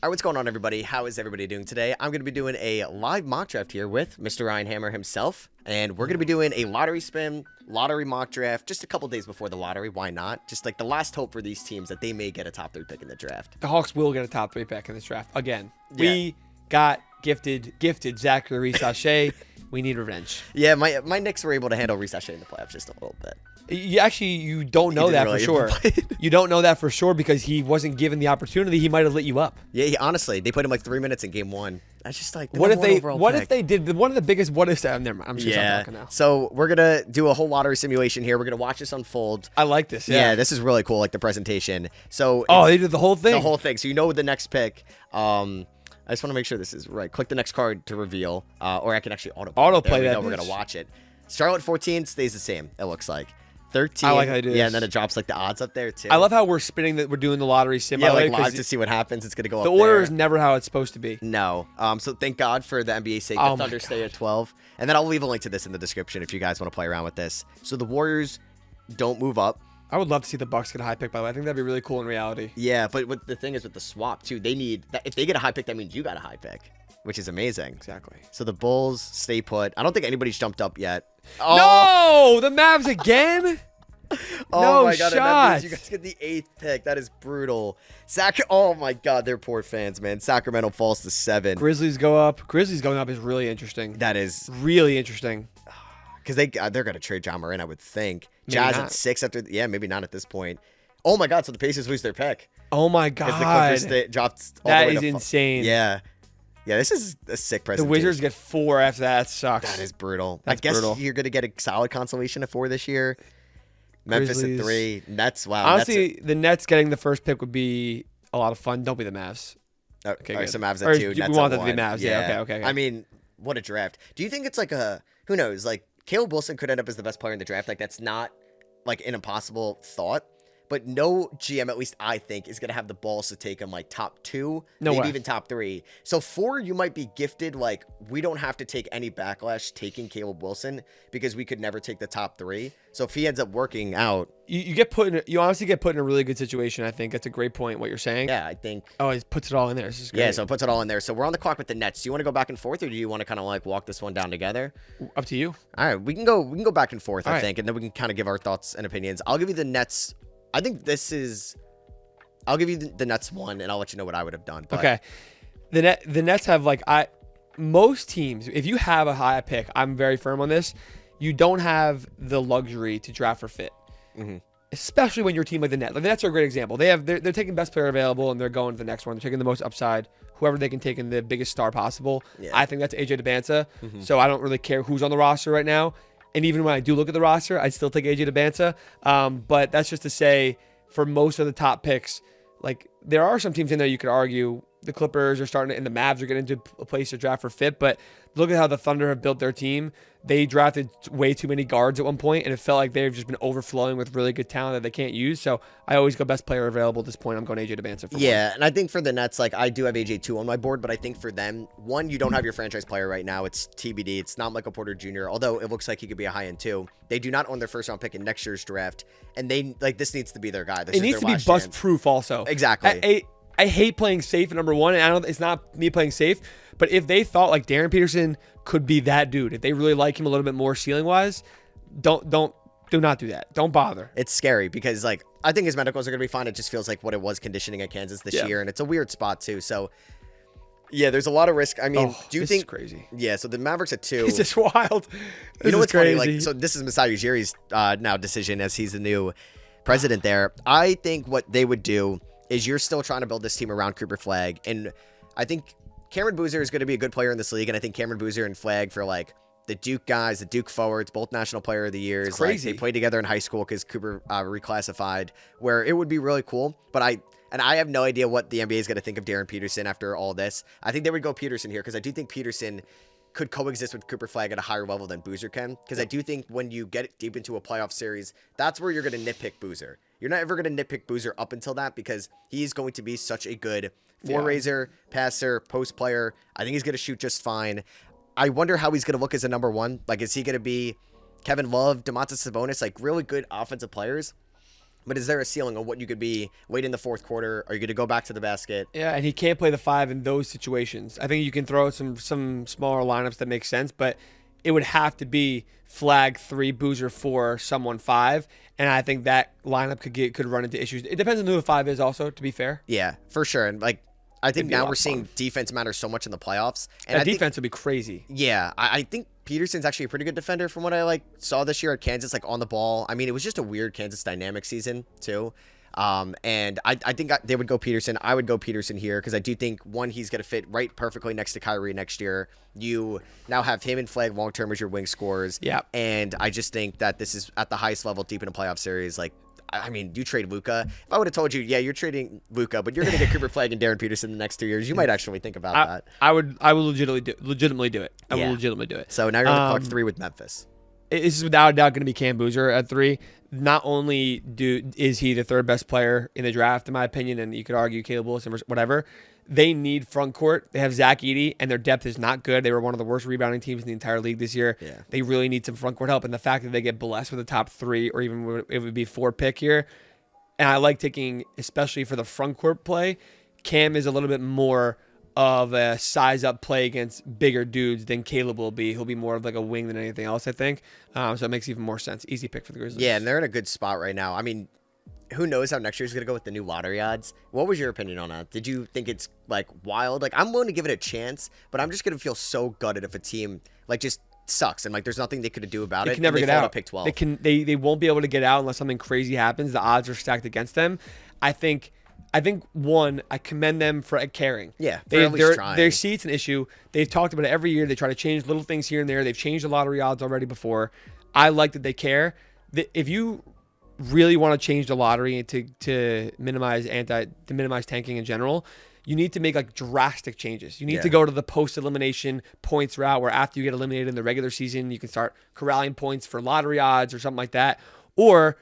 All right, what's going on, everybody? How is everybody doing today? I'm going to be doing a live mock draft here with Mr. Ryan Hammer himself, and we're going to be doing a lottery spin, lottery mock draft, just a couple days before the lottery. Why not? Just like the last hope for these teams that they may get a top 3 pick in the draft. The Hawks will get a top 3 pick in this draft again. Yeah. We got gifted Zachary Sachet. We need revenge. Yeah, my Knicks were able to handle Sachet in the playoffs just a little bit. You don't know that for sure. You don't know that for sure because he wasn't given the opportunity. He might have lit you up. Yeah, honestly, they played him like 3 minutes in game 1. That's just like what if they did one of the biggest what ifs? Never mind. I'm just talking now. So we're gonna do a whole lottery simulation here. We're gonna watch this unfold. I like this. Yeah, this is really cool. Like the presentation. So they did the whole thing. The whole thing. So you know the next pick. I just want to make sure this is right. Click the next card to reveal, or I can actually autoplay that. We're gonna watch it. Charlotte 14 stays the same. It looks like 13. I like how they do this. Yeah, and then it drops like the odds up there too. I love how we're spinning that. We're doing the lottery sim. Yeah, like live to see what happens. It's gonna go up there. The order is never how it's supposed to be. No. So thank God for the NBA's sake. The Thunder stay at 12, and then I'll leave a link to this in the description if you guys want to play around with this. So the Warriors don't move up. I would love to see the Bucks get a high pick, by the way. I think that'd be really cool in reality. Yeah, but what the thing is with the swap too, they need that. If they get a high pick, that means you got a high pick, which is amazing. Exactly. So the Bulls stay put. I don't think anybody's jumped up yet. Oh! No, the Mavs again. Oh no my God! shot. That means you guys get the 8th pick. That is brutal. Oh my God, they're poor fans, man. Sacramento falls to 7. Grizzlies go up. Grizzlies going up is really interesting. That is really interesting. Because they're gonna trade John Moran, I would think. Maybe Jazz not. at 6 after. Yeah, maybe not at this point. Oh my God! So the Pacers lose their pick. Oh my Because God! the Clippers dropped. All That the way is to insane. Yeah. Yeah, this is a sick The presentation. Wizards get 4 after that. That sucks. That is brutal. That's I guess brutal. you're gonna get a solid consolation at 4 this year. Memphis Grizzlies. at 3. Nets. Wow. Honestly, the Nets getting the first pick would be a lot of fun. Don't be the Mavs. Okay, good. so Mavs Or at 2. we Nets want at that to be 1. Mavs. Yeah, okay. I mean, what a draft. Do you think it's like who knows? Like Caleb Wilson could end up as the best player in the draft. Like that's not like an impossible thought. But no GM, at least I think, is going to have the balls to take him like top 2, maybe even top 3. So 4, you might be gifted. Like we don't have to take any backlash taking Caleb Wilson because we could never take the top 3. So if he ends up working out, you honestly get put in a really good situation. I think that's a great point. What you're saying. yeah, I think. Oh, he puts it all in there. This is great. Yeah, so it puts it all in there. So we're on the clock with the Nets. Do you want to go back and forth, or do you want to kind of like walk this one down together? Up to you. All right, we can go back and forth, I All think, and then we can kind of give our thoughts and opinions. I'll give you the Nets. I think I'll give you the Nets 1, and I'll let you know what I would have done. But Okay. The Nets have most teams, if you have a high pick, I'm very firm on this. You don't have the luxury to draft for fit. Mm-hmm. Especially when your team like the Nets. Like the Nets are a great example. They're taking best player available and they're going to the next one. They're taking the most upside, whoever they can take in the biggest star possible. Yeah. I think that's AJ DeBanza. Mm-hmm. So I don't really care who's on the roster right now. And even when I do look at the roster, I still take AJ DeBanza. But that's just to say, for most of the top picks, like there are some teams in there you could argue the Clippers are starting to, and the Mavs are getting into a place to draft for fit. But look at how the Thunder have built their team. They drafted way too many guards at one point, and it felt like they've just been overflowing with really good talent that they can't use. So I always go best player available at this point. I'm going AJ DeBanza for one. And I think for the Nets, like I do have AJ 2 on my board, but I think for them, 1, you don't have your franchise player right now. It's TBD. It's not Michael Porter Jr., although it looks like he could be a high end 2. They do not own their first round pick in next year's draft, and they like this needs to be their guy. It needs to be bust proof also. Exactly. I hate playing safe at number 1, and it's not me playing safe, but if they thought like Darren Peterson could be that dude, if they really like him a little bit more ceiling wise, do not do that. Don't bother. It's scary because like I think his medicals are gonna be fine. It just feels like what it was conditioning at Kansas this year, and it's a weird spot too. So yeah, there's a lot of risk. I mean, do you think crazy? Yeah, so the Mavericks at 2. It's just wild. You know what's funny? Like, so this is Masai Ujiri's now decision as he's the new president there. I think what they would do is you're still trying to build this team around Cooper Flag, and I think Cameron Boozer is going to be a good player in this league, and I think Cameron Boozer and Flag for like the Duke guys, the Duke forwards, both National Player of the Years. It's crazy. Like, they played together in high school because Cooper reclassified, where it would be really cool. But I have no idea what the NBA is going to think of Darren Peterson after all this. I think they would go Peterson here because I do think Peterson could coexist with Cooper Flag at a higher level than Boozer can. Because I do think when you get deep into a playoff series, that's where you're going to nitpick Boozer. You're not ever going to nitpick Boozer up until that because he's going to be such a good floor raiser, passer, post player. I think he's going to shoot just fine. I wonder how he's going to look as a number 1. Like, is he going to be Kevin Love, Domantas Sabonis, like really good offensive players? But is there a ceiling on what you could be late in the fourth quarter? Are you going to go back to the basket? Yeah, and he can't play the 5 in those situations. I think you can throw some smaller lineups that make sense, but it would have to be flag 3, Boozer 4, someone 5, and I think that lineup could run into issues. It depends on who the 5 is also, to be fair. Yeah, for sure. And like, I think now we're seeing defense matter so much in the playoffs. And defense would be crazy. Yeah, I think Peterson's actually a pretty good defender from what I saw this year at Kansas, on the ball. I mean, it was just a weird Kansas dynamic season too. And I think they would go Peterson. I would go Peterson here because I do think, one, he's going to fit right perfectly next to Kyrie next year. You now have him and Flag long-term as your wing scorers. Yeah. And I just think that this is at the highest level deep in a playoff series. I mean, you trade Luka. If I would have told you, yeah, you're trading Luka, but you're going to get Cooper Flag and Darren Peterson the next 2 years, you might actually think about that. I would legitimately do it. I would legitimately do it. So now you're on the clock 3 with Memphis. This is without a doubt going to be Cam Boozer at 3. Not only is he the third best player in the draft, in my opinion, and you could argue Caleb Wilson or whatever, they need front court. They have Zach Edey, and their depth is not good. They were one of the worst rebounding teams in the entire league this year. Yeah. They really need some front court help, and the fact that they get blessed with a top 3 or even it would be 4 pick here, and I like taking, especially for the front court play, Cam is a little bit more of a size-up play against bigger dudes than Caleb will be. He'll be more of like a wing than anything else, I think. So it makes even more sense. Easy pick for the Grizzlies. Yeah, and they're in a good spot right now. I mean, who knows how next year's going to go with the new lottery odds? What was your opinion on that? Did you think it's wild? I'm willing to give it a chance, but I'm just going to feel so gutted if a team just sucks and there's nothing they could do about it. They can never get out. Pick 12. They won't be able to get out unless something crazy happens. The odds are stacked against them. I think one, I commend them for caring. Yeah, for at least trying. Their seat's an issue. They've talked about it every year. They try to change little things here and there. They've changed the lottery odds already before. I like that they care. If you really want to change the lottery to minimize tanking in general, you need to make drastic changes. You need to go to the post-elimination points route where after you get eliminated in the regular season, you can start corralling points for lottery odds or something like that. Or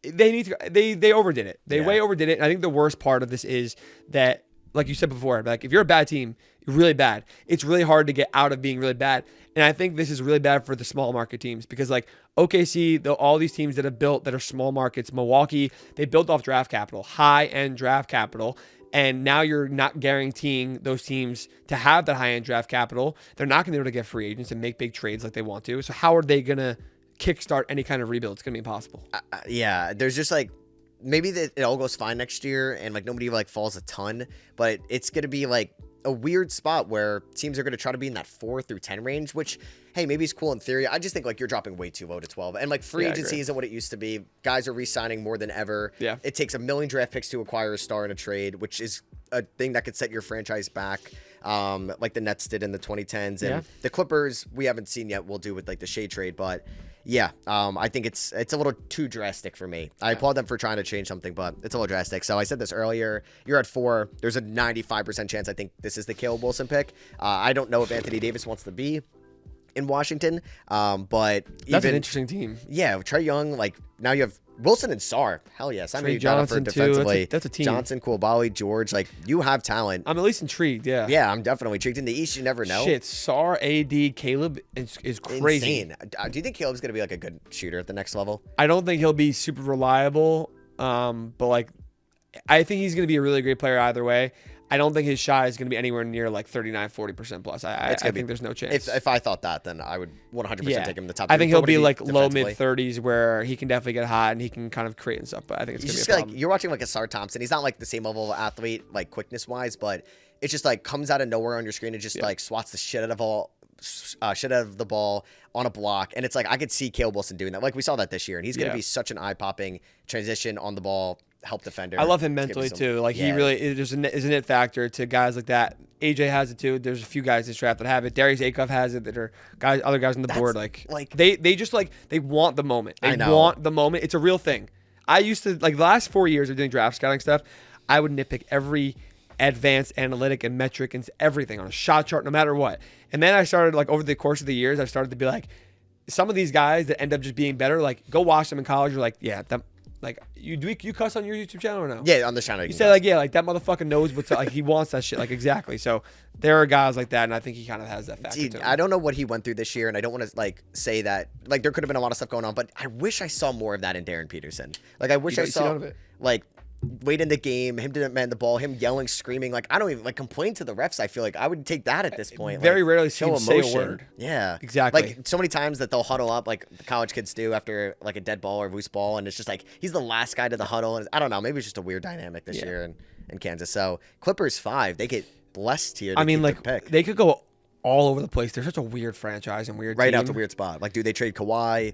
they overdid it. They way overdid it. And I think the worst part of this is that, like you said before, if you're a bad team, you're really bad. It's really hard to get out of being really bad. And I think this is really bad for the small market teams because OKC, all these teams that have built that are small markets, Milwaukee, they built off draft capital, high-end draft capital. And now you're not guaranteeing those teams to have that high-end draft capital. They're not going to be able to get free agents and make big trades like they want to. So how are they going to kickstart any kind of rebuild? It's going to be impossible. Yeah, there's just maybe that it all goes fine next year and nobody falls a ton, but it's going to be a weird spot where teams are going to try to be in that 4 through 10 range, which, hey, maybe it's cool in theory. I just think you're dropping way too low to 12. And free agency isn't what it used to be. Guys are re-signing more than ever. Yeah. It takes 1 million draft picks to acquire a star in a trade, which is a thing that could set your franchise back. Like the Nets did in the 2010s, and the Clippers we haven't seen yet. We'll do with the Shea trade, but yeah, I think it's a little too drastic for me. I applaud them for trying to change something, but it's a little drastic. So I said this earlier. You're at 4. There's a 95% chance I think this is the Caleb Wilson pick. I don't know if Anthony Davis wants to be in Washington, but that's an interesting team. Yeah, Trae Young. Now you have Wilson and Sarr. Hell yes. I mean, Johnson defensively. That's a team. Johnson, Koulibaly, George. You have talent. I'm at least intrigued. Yeah. Yeah, I'm definitely intrigued. In the East, you never know. Shit, Sarr, AD, Caleb is crazy. Insane. Do you think Caleb's gonna be a good shooter at the next level? I don't think he'll be super reliable. But I think he's gonna be a really great player either way. I don't think his shot is going to be anywhere near 39-40% plus. I think there's no chance. If I thought that, then I would 100% take him in the top. I think he'll be low mid 30s where he can definitely get hot and he can kind of create and stuff. But I think it's going to be a problem. You're watching a Sarr Thompson. He's not the same level of athlete quickness wise, but it's just comes out of nowhere on your screen and just swats the shit out of the ball on a block. And it's I could see Caleb Wilson doing that. We saw that this year, and he's going to be such an eye-popping transition on the ball help defender. I love him mentally too. He really is a net factor to guys like that. AJ has it too. There's a few guys this draft that have it. Darius Acuff has it. That are other guys on the board. They just they want the moment. They want the moment. It's a real thing. I used to the last 4 years of doing draft scouting stuff. I would nitpick every advanced analytic and metric and everything on a shot chart, no matter what. And then I started over the course of the years, I started to be some of these guys that end up just being better. Go watch them in college. You're like you cuss on your YouTube channel or no? Yeah, on the channel. You say like that motherfucker knows what's like he wants that shit like exactly. So there are guys like that, and I think he kind of has that factor. Dude, to him. I don't know what he went through this year, and I don't want to like say that like there could have been a lot of stuff going on, but I wish I saw more of that in Darren Peterson. Like I wish I saw like late in the game, him demand the ball, him yelling, screaming. Like I don't even like complain to the refs. I feel like I would take that at this point. Very like, rarely see him say a word. Yeah, exactly. Like so many times that they'll huddle up like the college kids do after like a dead ball or loose ball, and it's just like he's the last guy to the huddle. And I don't know, maybe it's just a weird dynamic this year in Kansas. So Clippers 5, they get blessed here. I mean, like they could go all over the place. They're such a weird franchise and weird right team. out the weird spot. Like, do they trade Kawhi?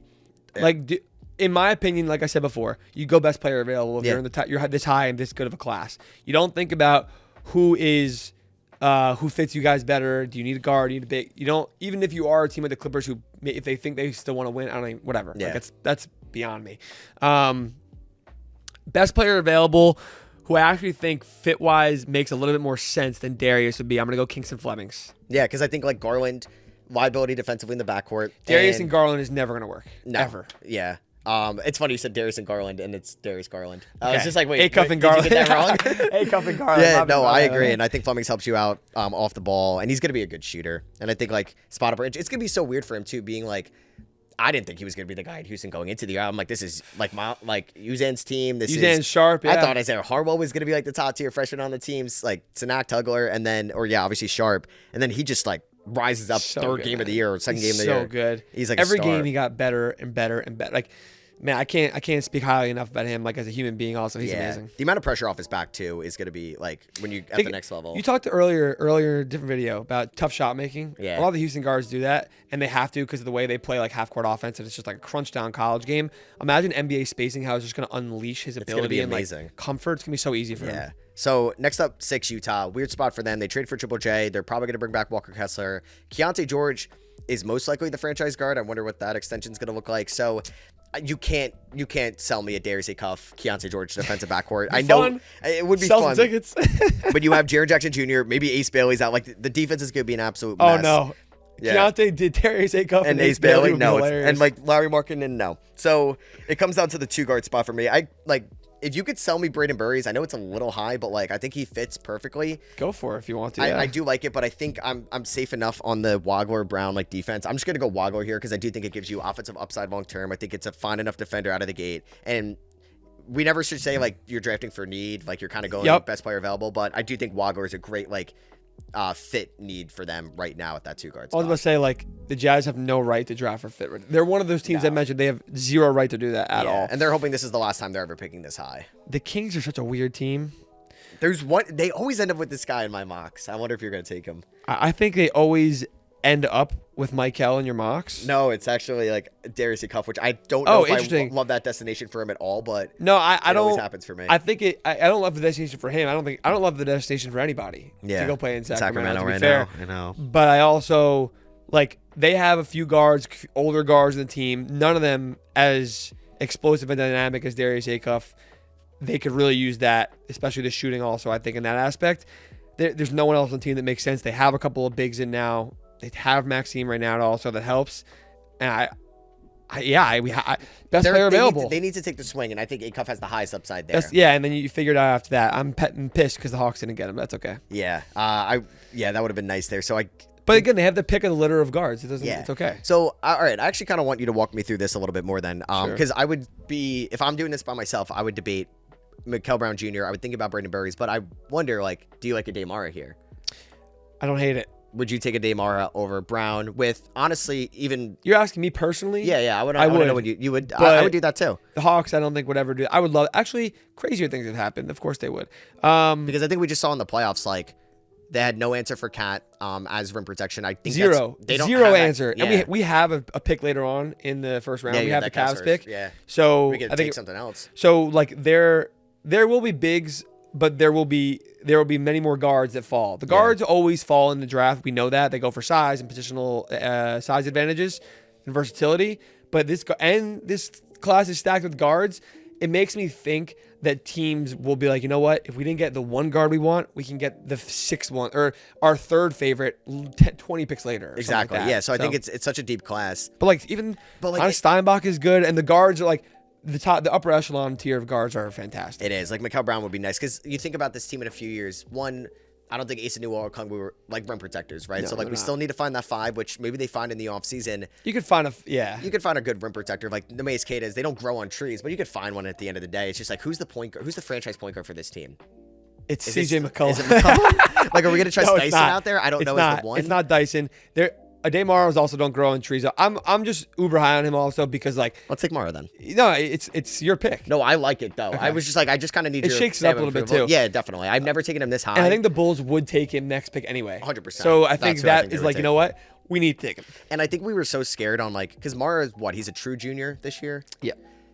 Like, in my opinion, like I said before, you go best player available if you're in the you're this high and this good of a class. You don't think about who fits you guys better. Do you need a guard? Do you need a big? You don't. Even if you are a team like the Clippers, who if they think they still want to win, I don't even, whatever. Yeah, like that's beyond me. Best player available, who I actually think fit wise makes a little bit more sense than Darius would be. I'm gonna go Kingston Flemings. Yeah, because I think like Garland, liability defensively in the backcourt. Darius and Garland is never gonna work. No. Ever. Yeah. It's funny you said Darius and Garland, and it's Darius Garland. I Okay. was just like, wait, Acuff and Garland. Did you get that wrong? Acuff and Garland. Yeah, no, I agree, and I think Flemings helps you out off the ball, and he's gonna be a good shooter. And I think like spot up range, it's gonna be so weird for him too, being like, I didn't think he was gonna be the guy in Houston going into the year. I'm like, this is like Uzan's team. This Uzan's is Sharp. Yeah. I thought Isaiah Harwell was gonna be like the top tier freshman on the teams, like Sanak Tugler, and then obviously Sharp, and then he just like rises up third game of the year or second game of the year. So good. He's like every a star. game he got better and better and better. Like, man, I can't speak highly enough about him. Like as a human being, also he's amazing. The amount of pressure off his back too is going to be like when you at the next level. You talked earlier different video about tough shot making. Yeah, a lot of the Houston guards do that, and they have to because of the way they play like half court offense, and it's just like a crunch down college game. Imagine NBA spacing how it's just going to unleash his ability and like comfort. It's gonna be so easy for him. Yeah. So next up, 6 Utah. Weird spot for them. They trade for Triple J. They're probably going to bring back Walker Kessler. Keontae George is most likely the franchise guard. I wonder what that extension is going to look like. So you can't sell me a Darius Acuff, Keontae George defensive backcourt. I know fun. It would be Sell fun. some tickets. But you have Jaren Jackson Jr., maybe Ace Bailey's out. Like the defense is going to be an absolute mess. Oh no. Yeah. Keontae did Darius Acuff and Ace Bailey. No, and like Larry Markkinen, no. So it comes down to the 2 guard spot for me. I like if you could sell me Braden Burries, I know it's a little high, but like I think he fits perfectly. Go for it if you want to. I do like it, but I think I'm safe enough on the Wagler Brown like defense. I'm just gonna go Wagler here because I do think it gives you offensive upside long term. I think it's a fine enough defender out of the gate, and we never should say like you're drafting for need, like you're kind of going best player available. But I do think Wagler is a great like fit need for them right now at that 2 guard spot. I was about to say, like, the Jazz have no right to draft for fit. They're one of those teams that mentioned they have zero right to do that at all. And they're hoping this is the last time they're ever picking this high. The Kings are such a weird team. There's one, they always end up with this guy in my mocks. I wonder if you're going to take him. I think they always end up with Michael in your mocks. No, it's actually like Darius Acuff, which I don't know if interesting. I love that destination for him at all, but no, I don't. Always happens for me. I think I don't love the destination for him. I don't love the destination for anybody to go play in Sacramento. To be right fair. now. I know. But I also like they have a few guards, older guards in the team. None of them as explosive and dynamic as Darius Acuff. They could really use that, especially the shooting. Also, I think in that aspect, there's no one else on the team that makes sense. They have a couple of bigs in now. They have Maxime right now also that helps. And best player available. They need to take the swing, and I think Acuff has the highest upside there. And then you figure it out after that. I'm pissed because the Hawks didn't get him. That's okay. Yeah, that would have been nice there. But again, they have the pick of the litter of guards. It's okay. So, all right, I actually kind of want you to walk me through this a little bit more then, because Sure. I would be, if I'm doing this by myself, I would debate Mikal Brown Jr. I would think about Braden Burries, but I wonder, like, do you like a Damara here? I don't hate it. Would you take a Damara over Brown with, honestly, even... You're asking me personally? Yeah, I would know what you would. I would do that too. The Hawks, I don't think would ever do. I would love. Actually, crazier things have happened. Of course, they would. Because I think we just saw in the playoffs, like they had no answer for Cat as rim protection. I think zero. They don't zero have answer. Yeah. And we have a pick later on in the first round. Yeah, we have the Cavs pick. Yeah. So we could I think take something else. So like there will be bigs, but there will be many more guards that fall. The guards always fall in the draft. We know that they go for size and positional size advantages and versatility. But this class is stacked with guards. It makes me think that teams will be like, you know what? If we didn't get the one guard we want, we can get the 6th one or our third favorite 20 picks later. Exactly. Like yeah. So I think it's such a deep class. But like Steinbach is good, and the guards are like the upper echelon tier of guards are fantastic. It is. Like, Mikal Brown would be nice because you think about this team in a few years. One, I don't think Asa Newell or Kung were like rim protectors, right? No, so like they're we not. still need to find that 5, which maybe they find in the offseason. You could find a You could find a good rim protector like the Mace Katas. They don't grow on trees, but you could find one at the end of the day. It's just like who's the franchise point guard for this team? It's Is CJ this- McCollum. Is it McCollum? Like, are we gonna trust No, it's Dyson not. out there? I don't It's know. not. Is the one? It's not Dyson. Demaros also don't grow on trees. I'm just uber high on him also because like Let's take Mara then. no, it's your pick. No, I like it though. Okay. I was just like, I just kind of need. It your shakes it up a stamp little bit, approval. too. Yeah, definitely. I've never taken him this high. And I think the Bulls would take him next pick anyway. 100%. So I think That's who I that think they is would like, you take. know what? We need to take him. And I think we were so scared on like, because Mara is what? He's a true junior this year. Yeah.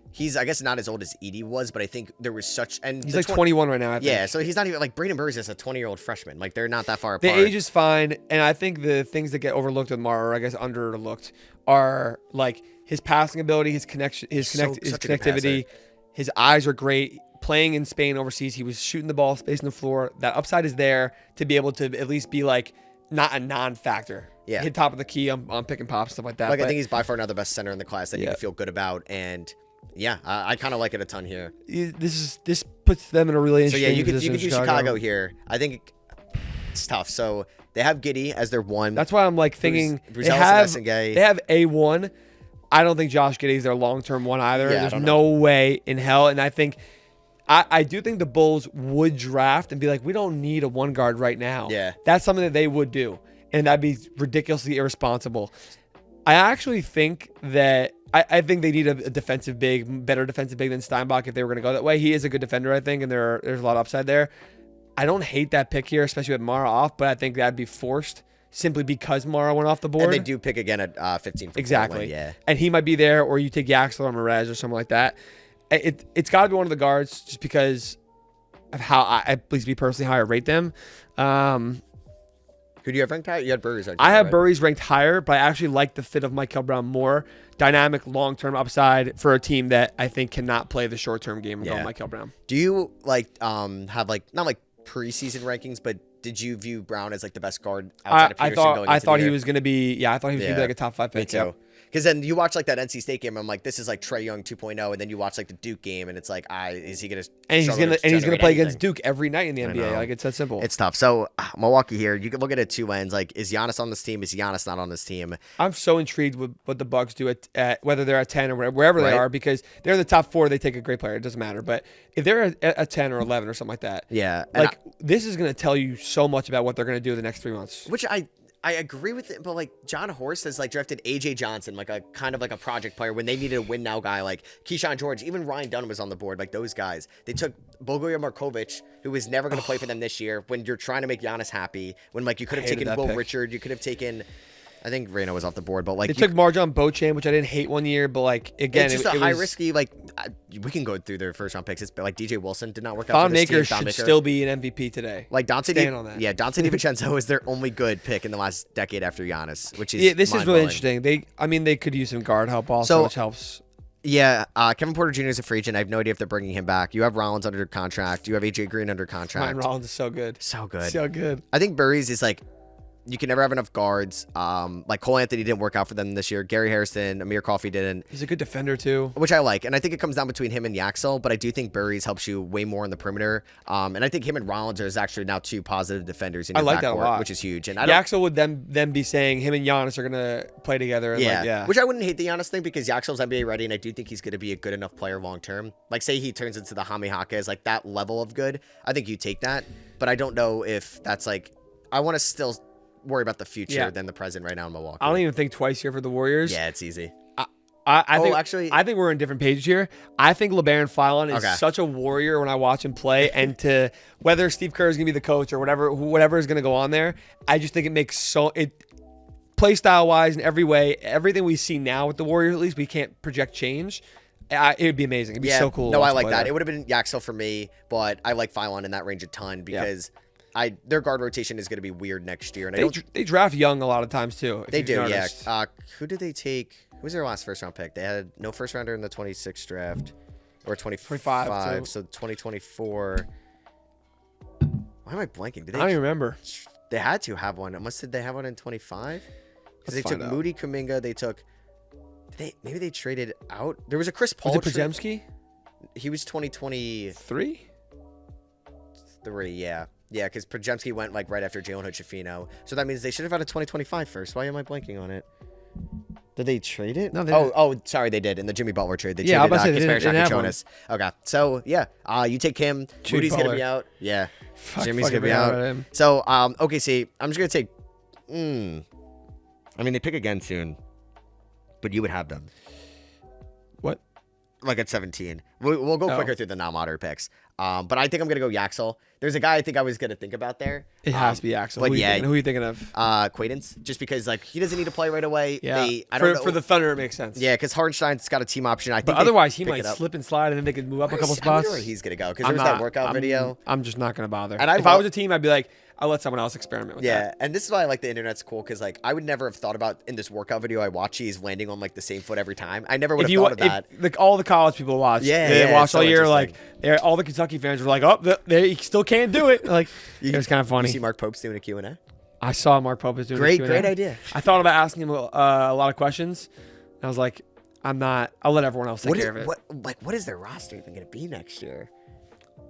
He's, I guess, not as old as Edie was, but I think there was such and He's the like 21 right now, I think. Yeah, so he's not even like Braden Burr is just a 20-year-old freshman. Like they're not that far The apart. age is fine, and I think the things that get overlooked with Mara, or I guess underlooked, are like his passing ability, his connection, his Such a good connectivity. His eyes are great. Playing in Spain overseas, he was shooting the ball, spacing the floor. That upside is there to be able to at least be like not a non-factor. Yeah. Hit top of the key on pick and pop, stuff like that. Like I But think he's by far now the best center in the class that you Yeah. can feel good about, and yeah, I kind of like it a ton here. this puts them in a really So interesting yeah, you could position in do Chicago here. I think it's tough. So they have Giddey as their one. That's why I'm like thinking Bruce they Ellis and have Essengay. they have A1. I don't think Josh Giddey is their long-term one either. Yeah, I There's don't no way in hell. And I think I do think the Bulls would draft and be like, we don't need a one guard right now. Yeah. That's something that they would do. And that'd be ridiculously irresponsible. I actually think that I think they need a defensive big, better defensive big than Steinbach if they were going to go that way. He is a good defender, I think, and there's a lot of upside there. I don't hate that pick here, especially with Mara off, but I think that'd be forced simply because Mara went off the board. And they do pick again at 15 for Exactly. Portland, yeah. And he might be there, or you take Yaxler or Merez or something like that. It's got to be one of the guards just because of how I, at least me personally, how I rate them. Who do you have ranked higher? You had Burries. I have right? Burries ranked higher, but I actually like the fit of Michael Brown more. Dynamic, long-term upside for a team that I think cannot play the short-term game and go Michael Brown. Do you like have like not like preseason rankings, but did you view Brown as like the best guard outside of Peterson going into I thought the he year? was going to be I thought he was going to be like a top 5 Me pick. too. Yeah. Because then you watch like that NC State game, I'm like, this is like Trae Young 2.0, and then you watch like the Duke game, and it's like, is he gonna? And he's struggle gonna generate play against anything? Duke every night in the NBA. know. Like it's that simple. It's tough. So Milwaukee here, you can look at it two ends. Like, is Giannis on this team? Is Giannis not on this team? I'm so intrigued with what the Bucks do at whether they're at 10 or wherever they Right. are, because they're in the top 4. They take a great player. It doesn't matter. But if they're at 10 or 11 or something like that, Yeah, and like this is going to tell you so much about what they're going to do the next 3 months. which I agree with it, but like John Horst has like drafted AJ Johnson, like a kind of like a project player when they needed a win now guy, like Keyshawn George, even Ryan Dunn was on the board, like those guys. They took Bogoya Markovic, who was never going to play for them this year, when you're trying to make Giannis happy, when like you could have hated taken that Will pick. Richard, you could have taken, I think Reno was off the board, but like They took Marjon Beauchamp, which I didn't hate one year, but like again, it's just it a high was, risky, like we can go through their first round picks. It's like DJ Wilson did not work out Thon for this Maker team. Thon should Maker. still be an MVP today. Like Dante, Stand on that. Yeah, Dante DiVincenzo is their only good pick in the last decade after Giannis, which is Yeah, this is really mind-blowing. interesting. They could use some guard help also, So- which helps. Yeah, Kevin Porter Jr. is a free agent. I have no idea if they're bringing him back. You have Rollins under contract. You have AJ Green under contract. Ryan Rollins is so good. So good. So good. I think Burries is like, you can never have enough guards. Like Cole Anthony didn't work out for them this year. Gary Harrison, Amir Coffey didn't, He's a good defender too. which I like. And I think it comes down between him and Yaxel, but I do think Burries helps you way more in the perimeter. And I think him and Rollins are actually now 2 positive defenders in I your like that a backcourt, lot. which is huge. And I don't, Yaxel would then be saying him and Giannis are gonna play together. And yeah. Which I wouldn't hate the Giannis thing because Yaxel's NBA ready, and I do think he's going to be a good enough player long term. Like, say he turns into the Jaime Jaquez, like that level of good. I think you take that, but I don't know if that's like. I want to still worry about the future than the present right now in Milwaukee. I don't even think twice here for the Warriors. Yeah, it's easy. I think actually- I think we're on different pages here. I think LeBaron Fallon is Okay. such a warrior when I watch him play, and to whether Steve Kerr is gonna be the coach or whatever is gonna go on there, I just think it makes play style wise in every way, everything we see now with the Warriors, at least we can't project change. It would be amazing. It'd be so cool. No, to I watch like play that. there. It would have been Yaxel for me, but I like Phylon in that range a ton because their guard rotation is going to be weird next year, and I don't. They draft young a lot of times too. if They you've do, yeah. noticed. Who did they take? Who was their last first round pick? They had no first rounder in the 26th draft, or 25. too. So 2024. Why am I blanking? Did I don't they? even remember. They had to have one. Did they have one in 25? Because they Let's took find out. Moody Kuminga. They took. maybe they traded out. There was a Chris Paul. Was it Podziemski? He was 2023. 3? Yeah. Yeah, because Podziemski went like right after Jalen Hood-Schifino. So that means they should have had a 2025 first. Why am I blanking on it? Did they trade it? No, they sorry, they did. In the Jimmy Butler trade, they Yeah, I traded was about to say, they didn't have Jonas. Okay, so yeah, you take him. Jimmy Moody's gonna Butler. be out. Yeah, Fuck, Jimmy's fucking gonna be forgot out. about him. So OKC, I'm just gonna take. I mean, they pick again soon, but you would have them What? like at 17. We'll go quicker through the non-moderate picks. But I think I'm gonna go Yaxel. There's a guy I think I was gonna think about there. It has to be Axel. But Who yeah, are you thinking of? Quaidance, just because like he doesn't need to play right away. Yeah, I don't know. for the Thunder, it makes sense. Yeah, because Hardenstein's got a team option. I think But they otherwise, he pick might it up. slip and slide, and then they could move up a couple I spots. wonder where he's gonna go because there was that workout video. I'm just not gonna bother. And if I was a team, I'd be like, I'll let someone else experiment with that. Yeah, and this is why I like the internet's cool because like I would never have thought about in this workout video I watch he's landing on like the same foot every time. I never would have thought of that. All the college people watch, they watch all year. Like all the Kentucky fans were like, "Oh, they still can't do it." Like it was kind of funny. You see Mark Pope's doing a Q&A? I saw Mark Pope was doing Great Q&A. idea. I thought about asking him a lot of questions. I was like, I'm not. I'll let everyone else take care of it. What is their roster even gonna be next year?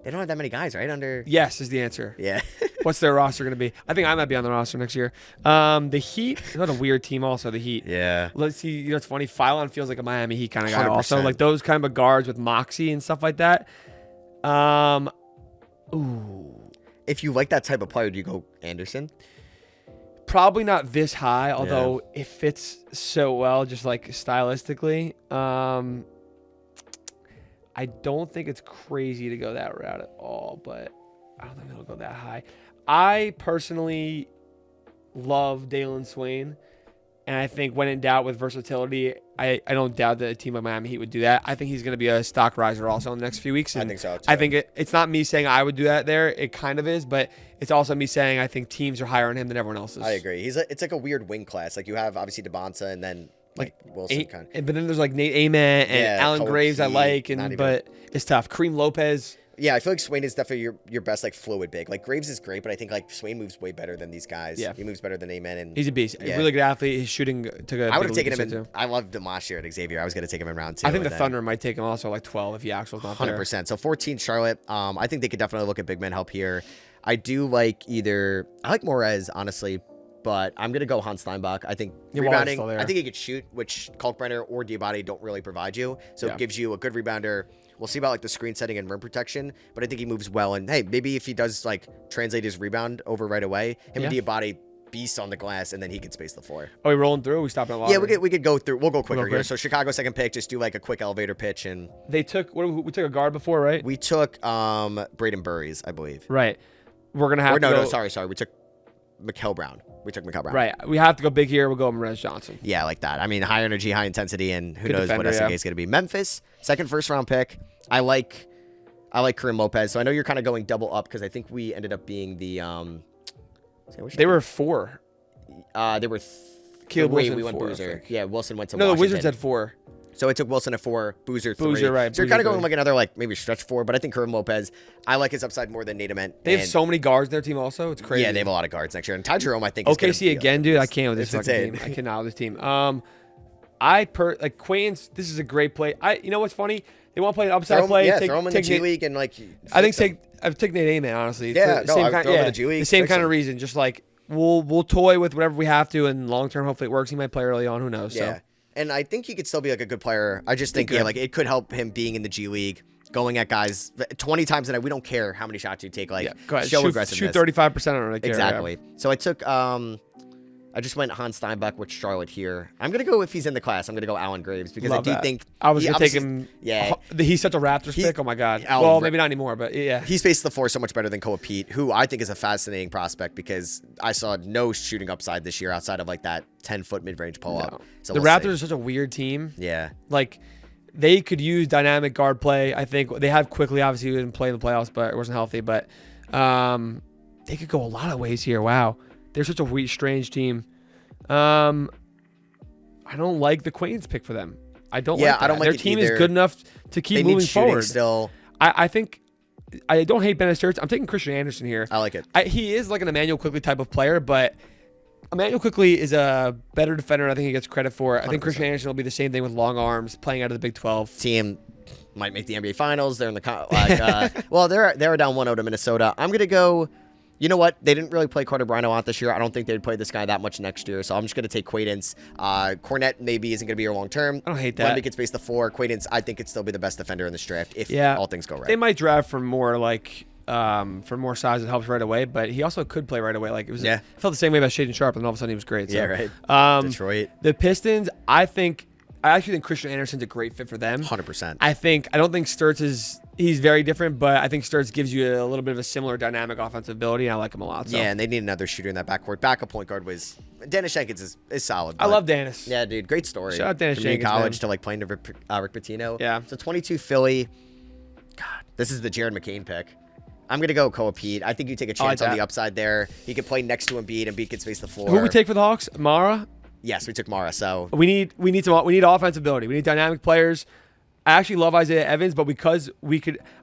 They don't have that many guys, right? Under Yes is the answer. yeah. What's their roster going to be? I think I might be on the roster next year. The Heat, another weird team also, the Heat. Yeah. Let's see. You know, it's funny. Phylon feels like a Miami Heat kind of guy 100%. also. Like those kind of guards with moxie and stuff like that. Ooh. If you like that type of player, do you go Anderson? Probably not this high, although it fits so well just like stylistically. I don't think it's crazy to go that route at all, but I don't think it'll go that high. I personally love Dalen Swain, and I think when in doubt with versatility, I don't doubt that a team like Miami Heat would do that. I think he's going to be a stock riser also in the next few weeks. And I think so, too. I think it's not me saying I would do that there. It kind of is, but it's also me saying I think teams are higher on him than everyone else is. I agree. It's like a weird wing class. Like you have obviously DeBonsa and then like Wilson kind of. But then there's like Nate Ament and Alan Cole Graves I Key, like, not even- but it's tough. Kareem Lopez. Yeah, I feel like Swain is definitely your best like fluid big. Like Graves is great, but I think like Swain moves way better than these guys. Yeah. He moves better than Amen, and He's a beast. Yeah. A really good athlete. His shooting took a I would big have taken leap him in. too. I loved him last year at Xavier. I was gonna take him in round 2. I think the and then- Thunder might take him also like 12 if Yaxel's not there. 100%. So 14 Charlotte. I think they could definitely look at big man help here. I do like I like Morez, honestly, but I'm going to go Hans Steinbach. I think Yeah, Waller's rebounding, still there. I think he could shoot, which Kalkbrenner or Diabate don't really provide you. So Yeah. it gives you a good rebounder. We'll see about like the screen setting and rim protection, but I think he moves well. And hey, maybe if he does like translate his rebound over right away, him and Diabate beast on the glass, and then he can space the floor. Oh, we rolling through? We stopping at lottery? Yeah, we could go through. We'll go quicker here. quick. So Chicago second pick, just do like a quick elevator pitch, and They took we took a guard before, right? we took Braden Burries, I believe. Right. We're gonna have Or to go. no, sorry. We took Mikal Brown. We took Mikal Brown. Right. We have to go big here. We'll go Morez Johnson. Yeah, like that. I mean, high energy, high intensity, and who Good knows defender, what SNK yeah. is going to be. Memphis, second first round pick. I like Kareem Lopez. So I know you're kind of going double up because I think we ended up being the They were 4. they were Caleb 3. Wilson We went 4, I Boozer. think. Yeah, Wilson went to No, the Washington. Wizards had 4. So I took Wilson at 4, Boozer 3. Boozer, right, So you're Boozer kind of going 3. like another like maybe stretch 4, but I think Kareem Lopez. I like his upside more than Nate Ament. They have so many guards in their team also. It's crazy. Yeah, they have a lot of guards next year. And Ty Jerome, I think, is gonna OKC be again, dude. I can't with this It's fucking insane. team. I cannot with this team. Like Quains, this is a great play. You know what's funny? They want to play an upside play. throw him in the G League and like. I think fix him. I've taken Nate Ament, honestly. It's Yeah, the no, same I would kind, throw him in yeah, the G League, the same fix kind of him. reason. Just like we'll toy with whatever we have to, and long term, hopefully it works. He might play early on. Who knows? Yeah. So And I think he could still be like a good player. I just think, yeah, like it could help him being in the G League, going at guys 20 times a night. We don't care how many shots you take. Like, yeah, go ahead. show Shoot aggressiveness. 35% on it. Exactly. So I took, I just went Hans Steinbach with Charlotte here. I'm going to go, if he's in the class, I'm going to go Alan Graves because I do think. I was he going to take obviously- him. Yeah. He's such a Raptors pick. Oh, my God. Alan Well, Gra- maybe not anymore, but yeah. He spaced the floor so much better than Koa Pete, who I think is a fascinating prospect because I saw no shooting upside this year outside of like that 10-foot mid-range pull-up. No. So The we'll Raptors see. are such a weird team. Yeah. Like, they could use dynamic guard play. I think they have quickly. Obviously, he didn't play in the playoffs, but it wasn't healthy. But they could go a lot of ways here. Wow, they're such a weird, strange team. I don't like the Quains pick for them. I don't. Yeah, like that. I don't like their it team either. is good enough to keep They need moving shooting forward. still. I think I don't hate Ben Sturts. I'm taking Christian Anderson here. I like it. He is like an Emmanuel Quickly type of player, but Emmanuel quickly is a better defender than I think he gets credit for. I think Christian Anderson will be the same thing with long arms, playing out of the Big 12. Team might make the NBA Finals. They're in the well, they're down 1-0 to Minnesota. I'm gonna go. You know what? They didn't really play Carter Bryant a lot this year. I don't think they'd play this guy that much next year. So I'm just going to take Quaidance. Cornette maybe isn't going to be here long term. I don't hate that. Wemby gets space the 4. Quaidance, I think, could still be the best defender in this draft if all things go right. They might draft for more for more size that helps right away, but he also could play right away. Like I felt the same way about Shaden Sharp, and all of a sudden he was great. So. Yeah, right. Detroit. The Pistons, I actually think Christian Anderson's a great fit for them. 100%. I don't think Sturts he's very different, but I think Sturts gives you a little bit of a similar dynamic offensive ability, and I like him a lot. So. Yeah, and they need another shooter in that backcourt. Backup point guard was Dennis Jenkins is solid. I love Dennis. Yeah, dude, great story. Shout out Dennis Jenkins. From college to playing to Rick Pitino. Yeah. So 22 Philly. God, this is the Jared McCain pick. I'm gonna go Koa Pete. I think you take a chance on the upside there. He could play next to Embiid. Embiid can space the floor. Who we take for the Hawks? Mara. Yes, we took Mara. So we need offensive ability. We need dynamic players. I actually love Isaiah Evans, but because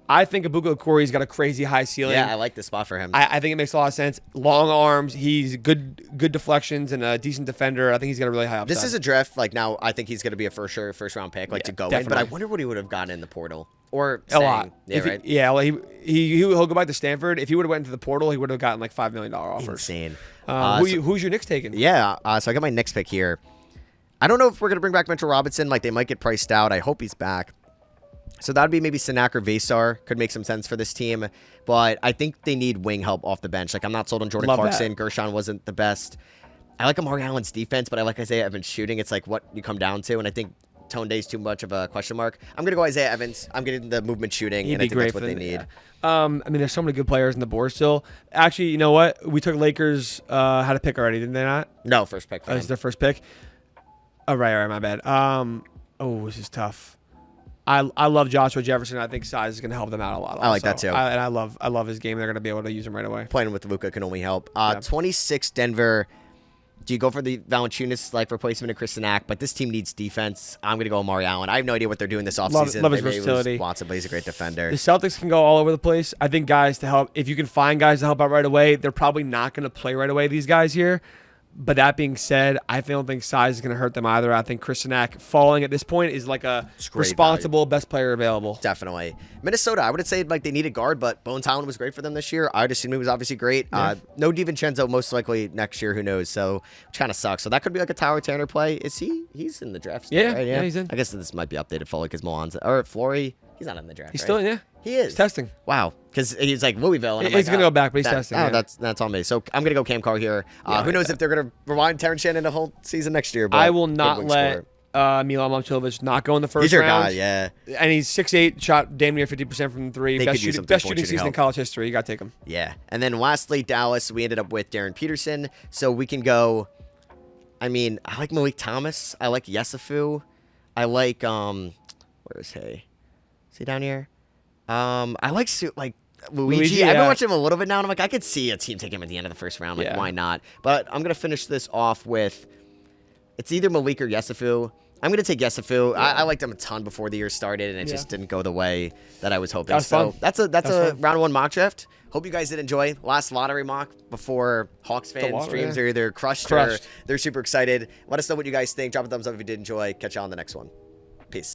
I think Abuka Okori's got a crazy high ceiling. Yeah, I like this spot for him. I think it makes a lot of sense. Long arms. He's good deflections and a decent defender. I think he's got a really high upside. This is a draft. Now, I think he's going to be a first round pick, to go definitely. in. But I wonder what he would have gotten in the portal or a lot. Yeah, right. Well, he'll go back to Stanford. If he would have went into the portal, he would have gotten $5 million offers. Insane. Who's your Knicks taking? Yeah. So I got my Knicks pick here. I don't know if we're going to bring back Mitchell Robinson. They might get priced out. I hope he's back. So that would be maybe Sinak or Vasar. Could make some sense for this team. But I think they need wing help off the bench. I'm not sold on Jordan Clarkson. That. Gershon wasn't the best. I like Amari Allen's defense, but I like Isaiah Evans shooting. It's what you come down to. And I think Tone Day's too much of a question mark. I'm going to go Isaiah Evans. I'm getting the movement shooting, and I think that's what they need. Yeah. There's so many good players on the board still. Actually, you know what? We took Lakers had a pick already, didn't they not? No, first pick. That was their first pick. Oh, right, my bad. This is tough. I love Joshua Jefferson. I think size is going to help them out a lot. Also. I like that too. I love his game. They're going to be able to use him right away. Playing with Luka can only help. 26 Denver. Do you go for the Valanciunas replacement of Chris Sinak? But this team needs defense. I'm going to go Amari Allen. I have no idea what they're doing this offseason. Love his versatility. Watson, but he's a great defender. The Celtics can go all over the place. I think guys to help. If you can find guys to help out right away, they're probably not going to play right away. These guys here. But that being said, I don't think size is going to hurt them either. I think Chris Sinak falling at this point is a responsible best player available. Definitely. Minnesota, I would say they need a guard, but Bones Highland was great for them this year. I'd assume he was obviously great. Yeah. No DiVincenzo most likely next year. Who knows? So which kind of sucks. So that could be a Tyler Tanner play. Is he? He's in the draft still, right? Yeah, he's in. I guess this might be updated fully because Milan's or Flory. He's not in the draft. He's still in, yeah. He is. He's testing. Wow. Because he's Louisville. And he's going to go back, but he's testing. Oh, that's on me. So I'm going to go Cam Carr here. Who knows if they're going to rewind Terrence Shannon a whole season next year. But I will not let Milan Momcilovic not go in the first round. He's your guy, yeah. And he's 6'8", shot damn near 50% from three. Best shooting season in college history. You got to take him. Yeah. And then lastly, Dallas, we ended up with Darren Peterson. So we can go, I like Malik Thomas. I like Yesufu. I like, where is he? Is he down here? I like Luigi. I've been watching him a little bit now, and I could see a team take him at the end of the first round. Why not? But I'm going to finish this off with, it's either Malik or Yesufu. I'm going to take Yesufu. Yeah. I liked him a ton before the year started, and it just didn't go the way that I was hoping. So that's a round one mock draft. Hope you guys did enjoy. Last lottery mock before Hawks fan streams are either crushed or they're super excited. Let us know what you guys think. Drop a thumbs up if you did enjoy. Catch you on the next one.